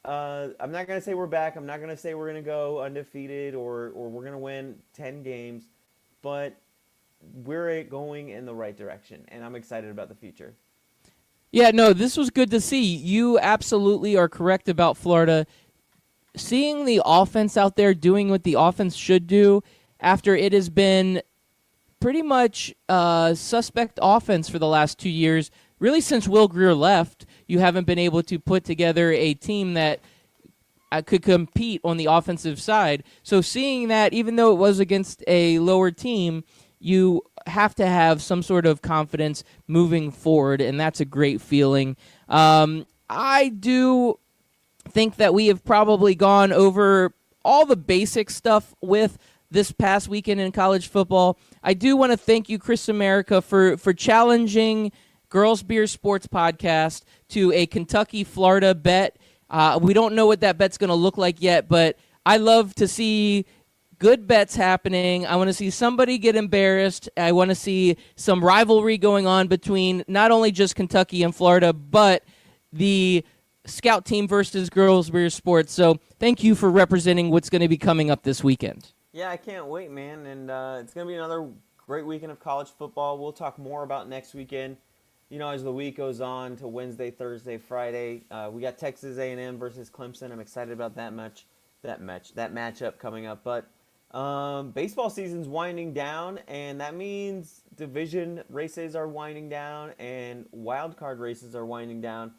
I'm not going to say we're back. I'm not going to say we're going to go undefeated or we're going to win 10 games. But we're going in the right direction, and I'm excited about the future. Yeah, no, this was good to see. You absolutely are correct about Florida. Seeing the offense out there doing what the offense should do after it has been pretty much suspect offense for the last 2 years, really since Will Grier left, you haven't been able to put together a team that could compete on the offensive side. So seeing that, even though it was against a lower team, you have to have some sort of confidence moving forward, and that's a great feeling. I do think that we have probably gone over all the basic stuff with this past weekend in college football. I do want to thank you, Chris America, for challenging Girls Beer Sports Podcast to a Kentucky-Florida bet. We don't know what that bet's going to look like yet, but I love to see good bets happening. I want to see somebody get embarrassed. I want to see some rivalry going on between not only just Kentucky and Florida, but the Scout team versus Girls Beer Sports. So thank you for representing what's going to be coming up this weekend. Yeah, I can't wait, man. And it's going to be another great weekend of college football. We'll talk more about next weekend. You know, as the week goes on to Wednesday, Thursday, Friday, we got Texas A&M versus Clemson. I'm excited about that matchup coming up. But baseball season's winding down, and that means division races are winding down and wild card races are winding down.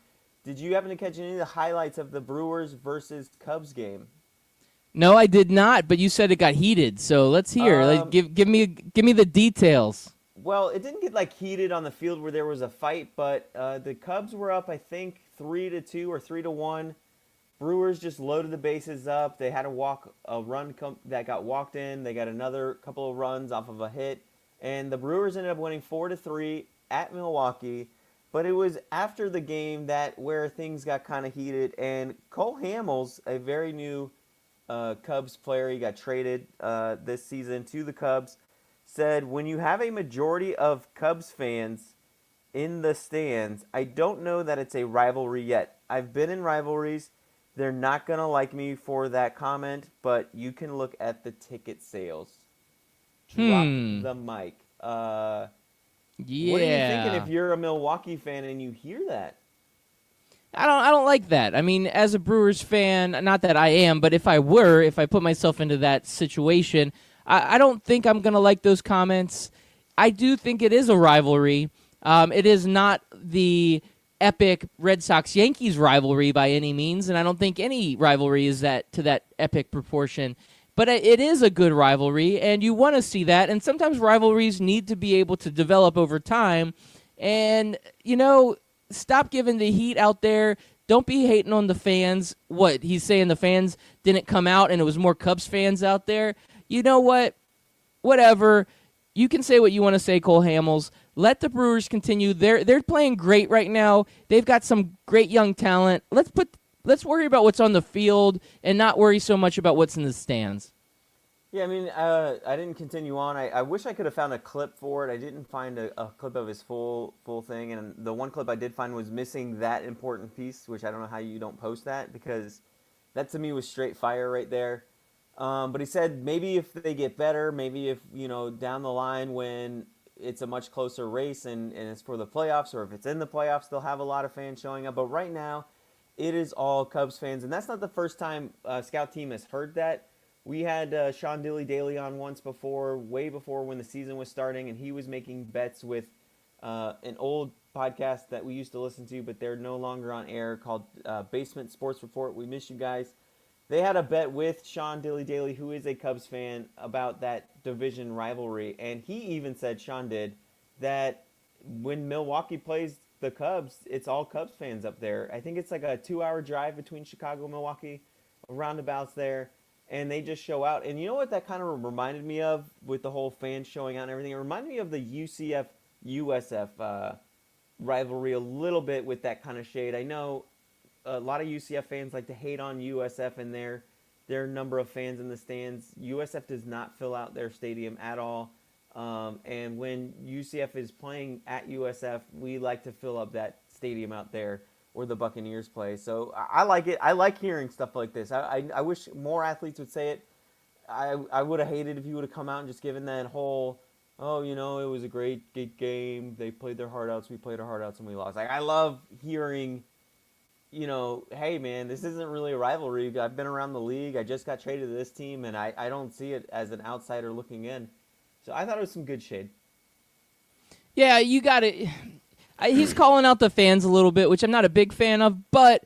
Did you happen to catch any of the highlights of the Brewers versus Cubs game? No, I did not, but you said it got heated, so let's hear. Give me the details. Well, it didn't get heated on the field where there was a fight, but the Cubs were up, I think, 3-2 or 3-1. Brewers just loaded the bases up. They had a run that got walked in. They got another couple of runs off of a hit, and the Brewers ended up winning 4-3 at Milwaukee. But it was after the game where things got kind of heated, and Cole Hamels, a very new Cubs player, he got traded this season to the Cubs, said, when you have a majority of Cubs fans in the stands, I don't know that it's a rivalry yet. I've been in rivalries. They're not going to like me for that comment, but you can look at the ticket sales. Drop the mic. Yeah. What are you thinking if you're a Milwaukee fan and you hear that? I don't like that. I mean, as a Brewers fan, not that I am, but if I put myself into that situation, I don't think I'm going to like those comments. I do think it is a rivalry. It is not the epic Red Sox-Yankees rivalry by any means, and I don't think any rivalry is to that epic proportion. But it is a good rivalry, and you want to see that. And sometimes rivalries need to be able to develop over time. And, stop giving the heat out there. Don't be hating on the fans. What, he's saying the fans didn't come out and it was more Cubs fans out there? You know what? Whatever. You can say what you want to say, Cole Hamels. Let the Brewers continue. They're playing great right now. They've got some great young talent. Let's worry about what's on the field and not worry so much about what's in the stands. Yeah, I mean, I didn't continue on. I wish I could have found a clip for it. I didn't find a clip of his full thing, and the one clip I did find was missing that important piece, which I don't know how you don't post that, because that to me was straight fire right there. But he said maybe if they get better, maybe if, down the line when it's a much closer race and it's for the playoffs, or if it's in the playoffs, they'll have a lot of fans showing up. But right now, it is all Cubs fans, and that's not the first time Scout Team has heard that. We had Sean Dilly-Daly on once before, way before when the season was starting, and he was making bets with an old podcast that we used to listen to, but they're no longer on air, called Basement Sports Report. We miss you guys. they had a bet with Sean Daly, who is a Cubs fan, about that division rivalry, and he even said, Sean did, that when Milwaukee plays the Cubs, it's all Cubs fans up there. I think it's like a 2-hour drive between Chicago and Milwaukee, roundabouts there, and they just show out. And you know what that kind of reminded me of with the whole fans showing out and everything? It reminded me of the UCF-USF rivalry a little bit with that kind of shade. I know a lot of UCF fans like to hate on USF and their number of fans in the stands. USF does not fill out their stadium at all. And when UCF is playing at USF, we like to fill up that stadium out there where the Buccaneers play. So I like it. I like hearing stuff like this. I wish more athletes would say it. I would have hated if you would have come out and just given that whole, oh, you know, it was a great game. They played their heart outs. We played our heart outs and we lost. Like, I love hearing, you know, hey, man, this isn't really a rivalry. I've been around the league. I just got traded to this team, and I don't see it as an outsider looking in. So I thought it was some good shade. Yeah, you got it. He's calling out the fans a little bit, which I'm not a big fan of, but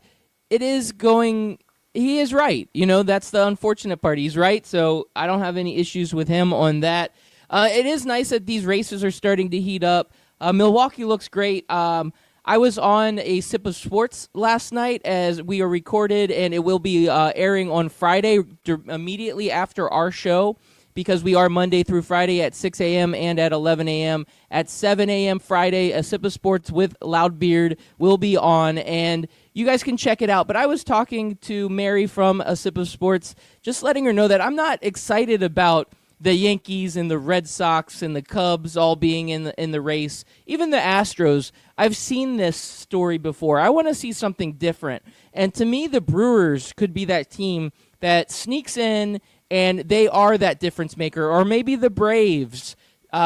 it is going – he is right. You know, that's the unfortunate part. He's right, so I don't have any issues with him on that. It is nice that these races are starting to heat up. Milwaukee looks great. I was on a Sip of Sports last night as we are recorded, and it will be airing on Friday immediately after our show, because we are Monday through Friday at 6 a.m. and at 11 a.m. At 7 a.m. Friday, a Sip of Sports with Loudbeard will be on, and you guys can check it out. But I was talking to Mary from a Sip of Sports, just letting her know that I'm not excited about the Yankees and the Red Sox and the Cubs all being in the race. Even the Astros, I've seen this story before. I want to see something different. And to me, the Brewers could be that team that sneaks in and they are that difference maker. Or maybe the Braves.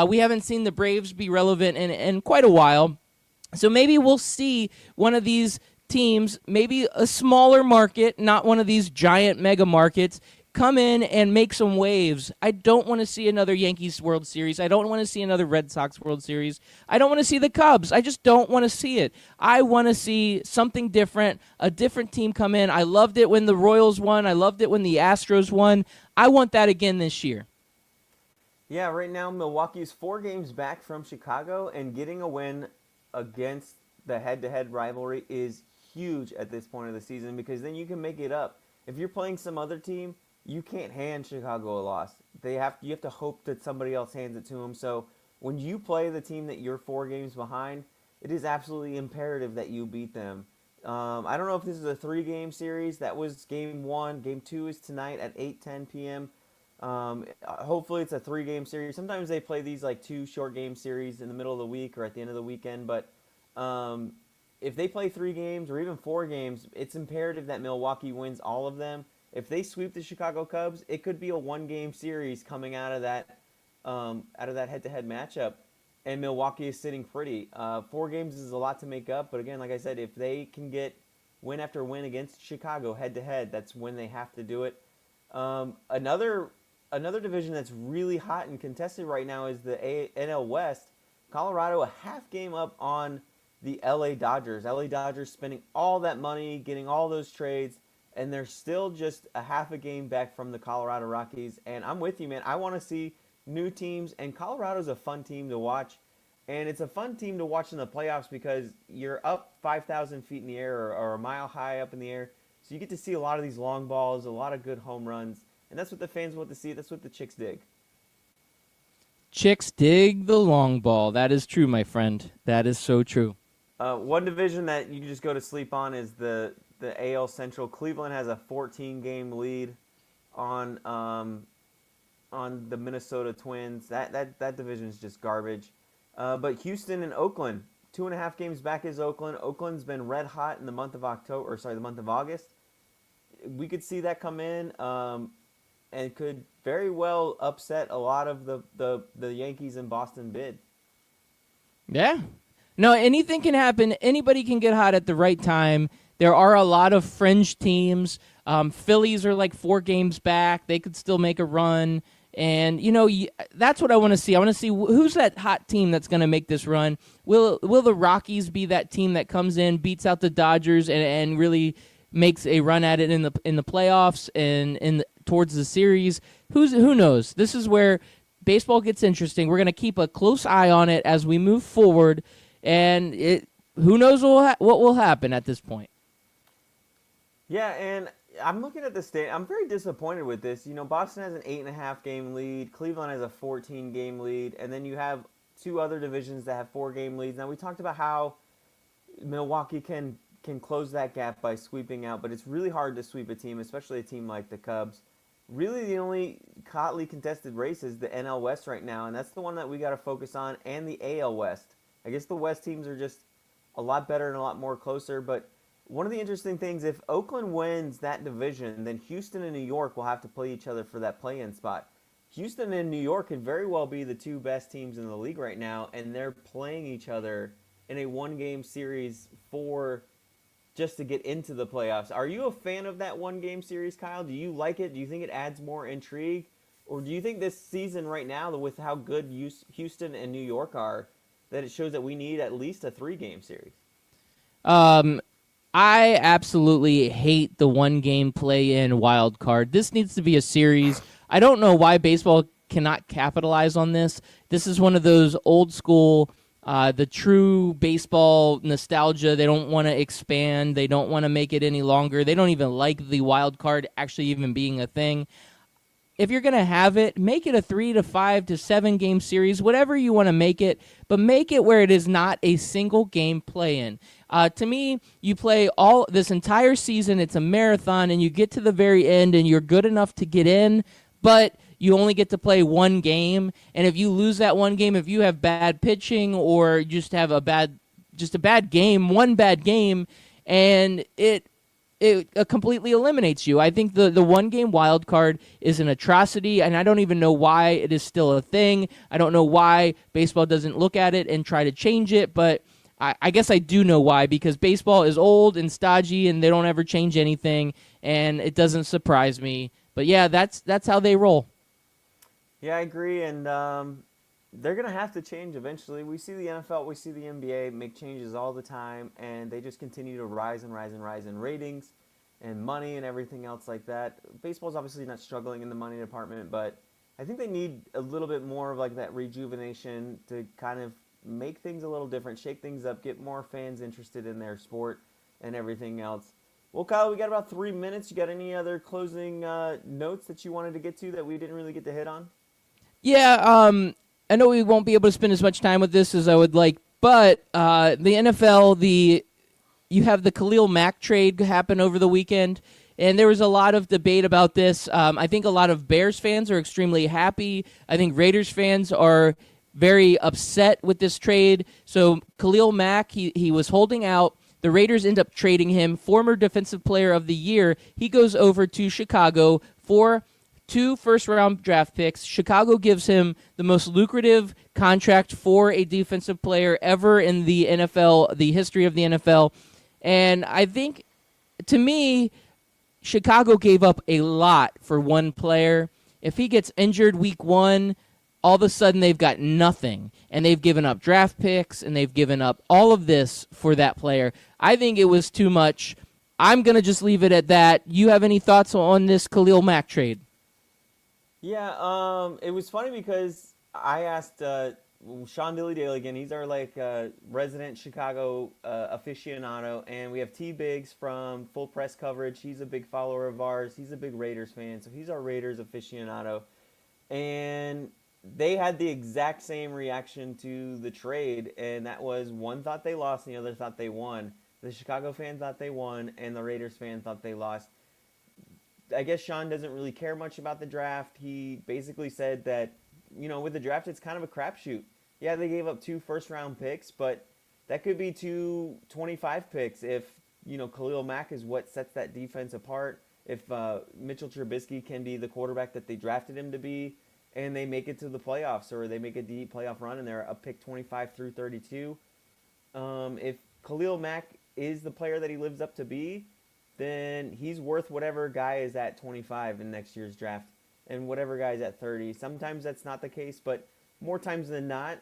We haven't seen the Braves be relevant in quite a while. So maybe we'll see one of these teams, maybe a smaller market, not one of these giant mega markets, come in and make some waves. I don't want to see another Yankees World Series. I don't want to see another Red Sox World Series. I don't want to see the Cubs. I just don't want to see it. I want to see something different, a different team come in. I loved it when the Royals won. I loved it when the Astros won. I want that again this year. Yeah, right now Milwaukee's 4 games back from Chicago, and getting a win against the head-to-head rivalry is huge at this point of the season, because then you can make it up. If you're playing some other team, you can't hand Chicago a loss. You have to hope that somebody else hands it to them. So when you play the team that you're 4 games behind, it is absolutely imperative that you beat them. I don't know if this is a 3-game series. That was game 1. Game 2 is tonight at 8:10 p.m. Hopefully it's a 3-game series. Sometimes they play these like 2 short game series in the middle of the week or at the end of the weekend. But if they play 3 games or even 4 games, it's imperative that Milwaukee wins all of them. If they sweep the Chicago Cubs, it could be a 1-game series coming out of that head-to-head matchup, and Milwaukee is sitting pretty. 4 games is a lot to make up, but again, like I said, if they can get win after win against Chicago head-to-head, that's when they have to do it. Another division that's really hot and contested right now is the NL West. Colorado a half game up on the LA Dodgers. LA Dodgers spending all that money, getting all those trades, and they're still just a half a game back from the Colorado Rockies. And I'm with you, man. I want to see new teams, and Colorado's a fun team to watch. And it's a fun team to watch in the playoffs because you're up 5,000 feet in the air or a mile high up in the air. So you get to see a lot of these long balls, a lot of good home runs. And that's what the fans want to see. That's what the chicks dig. Chicks dig the long ball. That is true, my friend. That is so true. One division that you just go to sleep on is the AL Central. Cleveland has a 14-game lead on the Minnesota Twins. That division is just garbage. But Houston and Oakland, 2.5 games back is Oakland. Oakland's been red hot in the month of August. We could see that come in, and could very well upset a lot of the Yankees and Boston bid. Yeah. No, anything can happen. Anybody can get hot at the right time. There are a lot of fringe teams. Phillies are like 4 games back. They could still make a run. And, you know, that's what I want to see. I want to see who's that hot team that's going to make this run. Will the Rockies be that team that comes in, beats out the Dodgers, and really makes a run at it in the playoffs and towards the series. Who knows? This is where baseball gets interesting. We're going to keep a close eye on it as we move forward, and who knows what will happen at this point. Yeah, and I'm looking at the state. I'm very disappointed with this. Boston has an 8.5 game lead. Cleveland has a 14 game lead, and then you have two other divisions that have 4 game leads. Now we talked about how Milwaukee can close that gap by sweeping out, but it's really hard to sweep a team, especially a team like the Cubs. Really, the only hotly contested race is the NL West right now, and that's the one that we got to focus on, and the AL West. I guess the West teams are just a lot better and a lot more closer, but one of the interesting things, if Oakland wins that division, then Houston and New York will have to play each other for that play-in spot. Houston and New York could very well be the 2 best teams in the league right now, and they're playing each other in a 1-game series just to get into the playoffs. Are you a fan of that 1-game series, Kyle? Do you like it? Do you think it adds more intrigue? Or do you think this season right now, with how good Houston and New York are, that it shows that we need at least a 3-game series? I absolutely hate the 1-game play-in wild card. This needs to be a series. I don't know why baseball cannot capitalize on this. This is one of those old school, the true baseball nostalgia. They don't want to expand. They don't want to make it any longer. They don't even like the wild card actually even being a thing. If you're going to have it, make it a 3 to 5 to 7 game series, whatever you want to make it, but make it where it is not a single game play-in. To me, you play all this entire season, it's a marathon, and you get to the very end and you're good enough to get in, but you only get to play 1 game. And if you lose that 1 game, if you have bad pitching or just have a bad game, one bad game, and it completely eliminates you. I think the 1-game wild card is an atrocity, and I don't even know why it is still a thing. I don't know why baseball doesn't look at it and try to change it, but I guess I do know why, because baseball is old and stodgy, and they don't ever change anything, and it doesn't surprise me. But yeah, that's how they roll. Yeah, I agree, and they're going to have to change eventually. We see the NFL, we see the NBA make changes all the time, and they just continue to rise and rise and rise in ratings and money and everything else like that. Baseball's obviously not struggling in the money department, but I think they need a little bit more of like that rejuvenation to kind of make things a little different, shake things up, get more fans interested in their sport and everything else. Well, Kyle, we got about 3 minutes. You got any other closing notes that you wanted to get to that we didn't really get to hit on? Yeah, I know we won't be able to spend as much time with this as I would like, but the NFL, you have the Khalil Mack trade happen over the weekend, and there was a lot of debate about this. I think a lot of Bears fans are extremely happy. I think Raiders fans are very upset with this trade. So Khalil Mack, he was holding out. The Raiders end up trading him, former Defensive Player of the Year. He goes over to Chicago for 2 first-round draft picks. Chicago gives him the most lucrative contract for a defensive player ever in the NFL, the history of the NFL. And I think, to me, Chicago gave up a lot for one player. If he gets injured week 1, all of a sudden they've got nothing. And they've given up draft picks, and they've given up all of this for that player. I think it was too much. I'm going to just leave it at that. You have any thoughts on this Khalil Mack trade? Yeah, it was funny because I asked Sean Dilly-Dale again. He's our resident Chicago aficionado, and we have T. Biggs from Full Press Coverage. He's a big follower of ours. He's a big Raiders fan, so he's our Raiders aficionado. And they had the exact same reaction to the trade, and that was one thought they lost and the other thought they won. The Chicago fan thought they won, and the Raiders fan thought they lost. I guess Sean doesn't really care much about the draft. He basically said that, with the draft, it's kind of a crapshoot. Yeah, they gave up 2 first-round picks, but that could be 2 25 picks if, Khalil Mack is what sets that defense apart. If Mitchell Trubisky can be the quarterback that they drafted him to be, and they make it to the playoffs, or they make a deep playoff run, and they're a pick 25 through 32. If Khalil Mack is the player that he lives up to be, then he's worth whatever guy is at 25 in next year's draft and whatever guy is at 30. Sometimes that's not the case, but more times than not,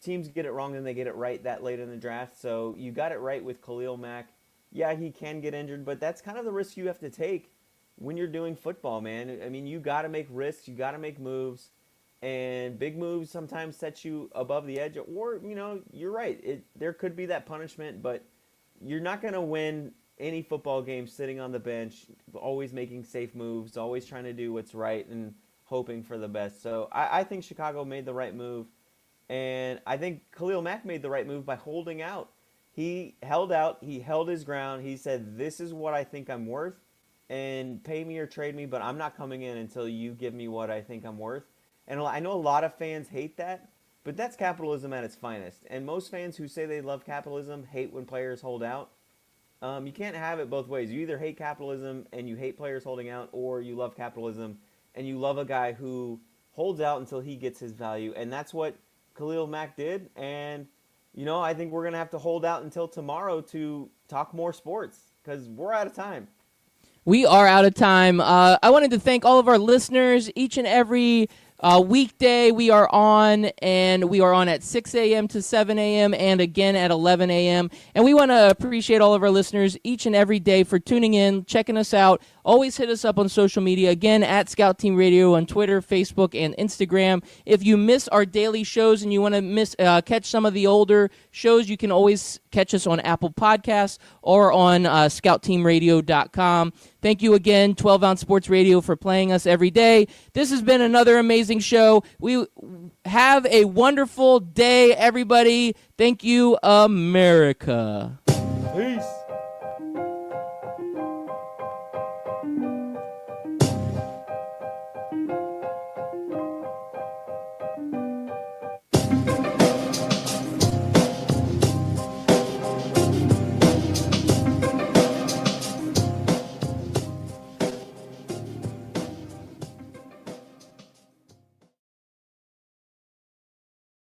teams get it wrong than they get it right that late in the draft. So you got it right with Khalil Mack. yeah, he can get injured, but that's kind of the risk you have to take when you're doing football, man. I mean, you got to make risks, you got to make moves, and big moves sometimes set you above the edge. Or, you're right. There could be that punishment, but you're not going to win any football game sitting on the bench, always making safe moves, always trying to do what's right and hoping for the best. So I think Chicago made the right move, and I think Khalil Mack made the right move by holding out. He held out. He held his ground. He said, this is what I think I'm worth, and pay me or trade me, but I'm not coming in until you give me what I think I'm worth. And I know a lot of fans hate that, but that's capitalism at its finest. And most fans who say they love capitalism hate when players hold out. You can't have it both ways. You either hate capitalism and you hate players holding out, or you love capitalism and you love a guy who holds out until he gets his value. And that's what Khalil Mack did. And I think we're going to have to hold out until tomorrow to talk more sports because we're out of time. We are out of time. I wanted to thank all of our listeners. Each and every weekday we are on, and we are on at 6 a.m. to 7 a.m. and again at 11 a.m. And we want to appreciate all of our listeners each and every day for tuning in, checking us out. Always hit us up on social media, again, at Scout Team Radio on Twitter, Facebook, and Instagram. If you miss our daily shows and you want to catch some of the older shows, you can always catch us on Apple Podcasts or on scoutteamradio.com. Thank you again, 12 Ounce Sports Radio, for playing us every day. This has been another amazing show. We have a wonderful day, everybody. Thank you, America. Peace.